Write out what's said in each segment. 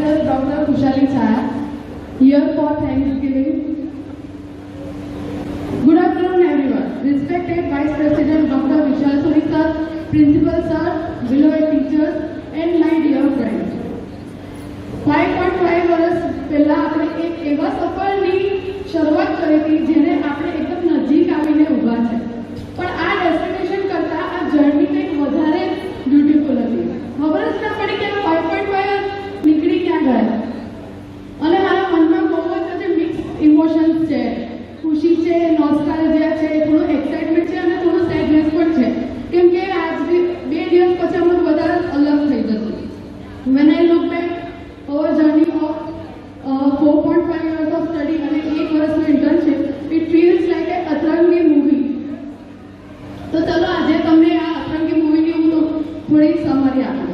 myself Dr. Kushali Chaya, here for Thanksgiving. Good afternoon everyone. Respected Vice President Dr. Vishal Suri sir, Principal sir, beloved teachers and my dear friends. 5.5 વર્ષ પહેલા આપણે એક એવા સફરની શરૂઆત કરી હતી જેને આપણે એકદમ નજીક આવીને ઊભા છે. પણ આ ડેસ્ટિનેશન કરતાં આ જર્ની કંઈક વધારે બ્યુટીફુલ હતી. ખબર જ ના પડી કે આ 5.5 નીકળી ક્યાં ગયા. અને મારા મનમાં બહુ જ મિક્સ ઇમોશન્સ છે. ખુશી છે, નોસ્ટાલ્જિયા છે, થોડું એક્સાઇટમેન્ટ છે અને થોડું સેડનેસ પણ છે. કેમ કે આજ 2 દિવસ પછી અમારું બધા અલગ થઈ જતું. When I look back our journey of 4.5 years of study and 1 વર્ષનો internship, it feels like a અતરંગી movie. તો ચલો આજે તમને આ અતરંગી મૂવીની હું થોડી સમરી આપું.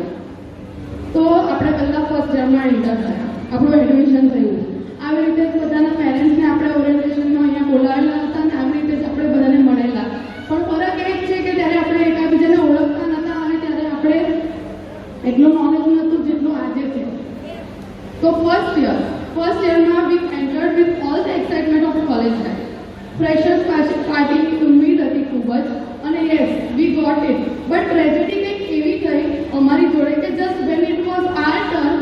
તો આપણે પહેલા ફર્સ્ટ યરમાં એન્ટર થયા, આપણું એડમિશન થયું. આવી રીતે જ બધાના પેરેન્ટ્સને આપણે ઓરિએન્ટેશનમાં અહીંયા બોલાવેલા હતા અને આવી રીતે જ આપણે બધાને મળેલા. પણ ફરક એ જ છે કે ત્યારે આપણે એકબીજાને ઓળખતા નહોતા અને ત્યારે આપણે એટલું નોલેજ નહોતું જેટલું આજે છે. So first year we entered with all the excitement of college life. Freshers party ઉમ્મીદ હતી ખૂબ જ અને yes we got it. But tragedy કંઈક એવી થઈ અમારી જોડે કે just when it was our turn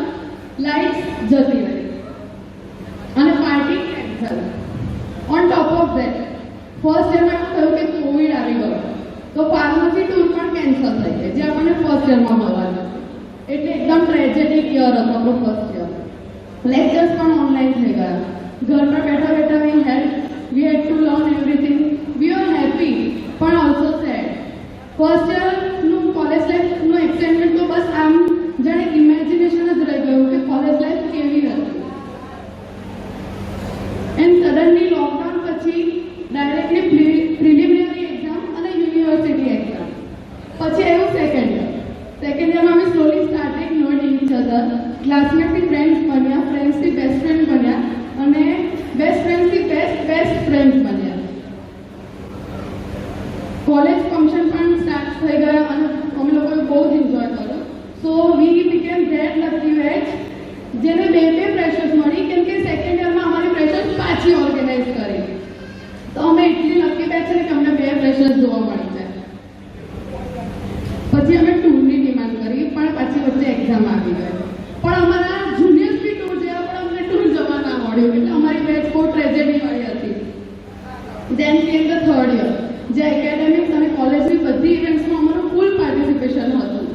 lights જતી રહી અને party cancel. On top of that first year માં થયું કે કોવિડ આવી ગયો તો ફાર્મસી ટૂર પણ કેન્સલ થઈ ગઈ જે આપણને ફર્સ્ટ યરમાં મળવાનું હતું. એટલે એકદમ ટ્રેજેડિક યર હતો આપણો ફર્સ્ટ યર. લેક્ચર્સ પણ ઓનલાઈન થઈ ગયા. ઘર પર બેઠા બેઠા we had to learn everything. We were happy પણ also sad. ફર્સ્ટ યરનું કોલેજ લાઈફનું એક્સાઇટમેન્ટ તો બસ આમ જાણે ઇમેજિનેશન જ રહી ગયું કે કોલેજ લાઈફ કેવી હતી. એન્ડ સડનલી લોકડાઉન પછી ડાયરેક્ટલી પ્રિલિમિનરી એક્ઝામ અને યુનિવર્સિટી એક્ઝામ. પછી આવ્યું સેકન્ડ યર. સેકન્ડ યરમાં અમે slowly started not each other. ક્લાસમેટથી ફ્રેન્ડ્સ બન્યા, ફ્રેન્ડ્સથી બેસ્ટ ફ્રેન્ડ બન્યા અને બેસ્ટ ફ્રેન્ડ્સથી બેસ્ટ ફ્રેન્ડ્સ બન્યા. કોલેજ ફંક્શન પણ સ્ટાર્ટ થઈ ગયા અને અમે લોકોએ બહુ જ એન્જોય કર્યો. So we became that lucky batch જેને બે ફ્રેશર્સ મળી કેમ કે સેકન્ડ યરમાં અમારી ફ્રેશર્સ પાછી ઓર્ગેનાઇઝ કરી. તો અમે એટલી લકી બેચ છે કે અમને 2 ફ્રેશર્સ જોવા મળી જાય. પછી અમે ટૂરની ડિમાન્ડ કરી પણ પાછી વચ્ચે એક્ઝામ આવી ગઈ. પણ અમારા જુનિયર્સ બી ટૂર જેવા પણ અમને ટૂર જવા ના મળ્યું એટલે અમારી બેચ બહુ ટ્રેજેડી વાળી હતી. ધેન કેમ ધ થર્ડ યર જે એકેડેમિક્સ અને કોલેજની બધી ઇવેન્ટ્સમાં અમારું ફૂલ પાર્ટિસિપેશન હતું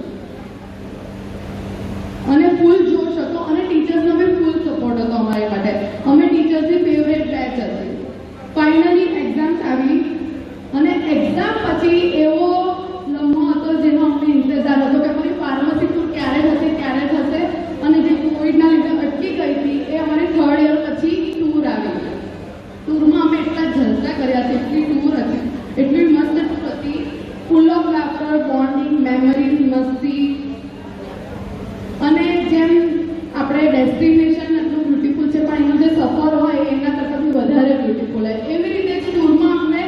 અને ફૂલ જોશ હતો અને ટીચર્સનો બી ફૂલ સપોર્ટ હતો અમારી માટે. અમે ટીચર્સની ફેવરેટ બેચ હતી. ફાઇનલી એક્ઝામ્સ આવી અને એક્ઝામ પછી એવો લમ્હો હતો જેનો અમને ઇંતજાર હતો કે અમારી ફાર્મસી ટૂર ક્યારે થશે અને જે કોવિડના લીધે અટકી ગઈ હતી એ અમારી થર્ડ યર પછી ટૂર આવી. ટૂરમાં અમે એટલા જલસા કર્યા છે, એટલી ટૂર હતી, એટલી મસ્ત ટૂર હતી. Full of laughter, bonding, memories, મસ્તી અને જેમ આપણે ડેસ્ટિનેશન એટલું બ્યુટીફુલ છે પણ એનો જે સફર હોય એના કરતાં બી વધારે બ્યુટીફુલ હોય. એવી રીતે જ ટૂરમાં અમને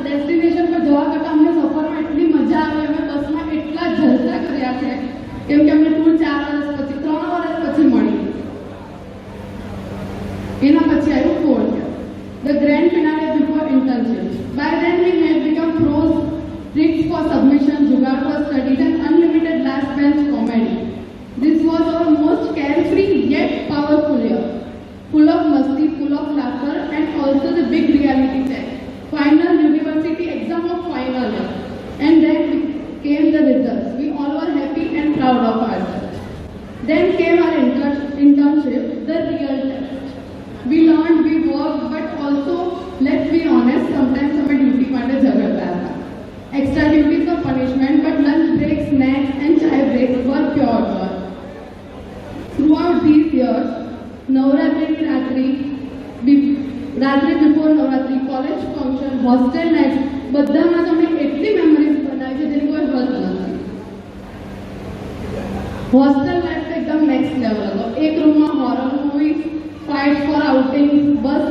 ડેસ્ટિનેશન પર જવા કરતાં અમને સફરમાં એટલી મજા આવી. અમે બસમાં એટલા જલસા કર્યા છે કેમ કે અમને ટૂર 3 વર્ષ પછી મળી. એના પછી આવ્યું fourth year, the grand finale before internship. By then we had become pros, tricks for submission, jugaad for studies and unlimited last bench comedy. This was our most carefree yet powerful year, full of masti, full of laughter and also the big reality check. Final university exam of final year and then came the results. We all were happy and proud of ourselves. Then came our internship, the real test. We learned, we worked, but also let's be honest, sometimes हमें duty માટે ઝઘડતા હતા. Extra duties of punishment, but lunch breaks, snacks and chai breaks were pure joy. Throughout these years, નવરાત્રિની રાત્રે before Navratri, college function, hostel nights બધામાં તમે એટલી memories બનાવી છે જેની કોઈ હદ નથી. હોસ્ટેલ લાઈફ તો એકદમ નેક્સ્ટ લેવલ હતો. એક રૂમમાં horror movies, fight for outing, bus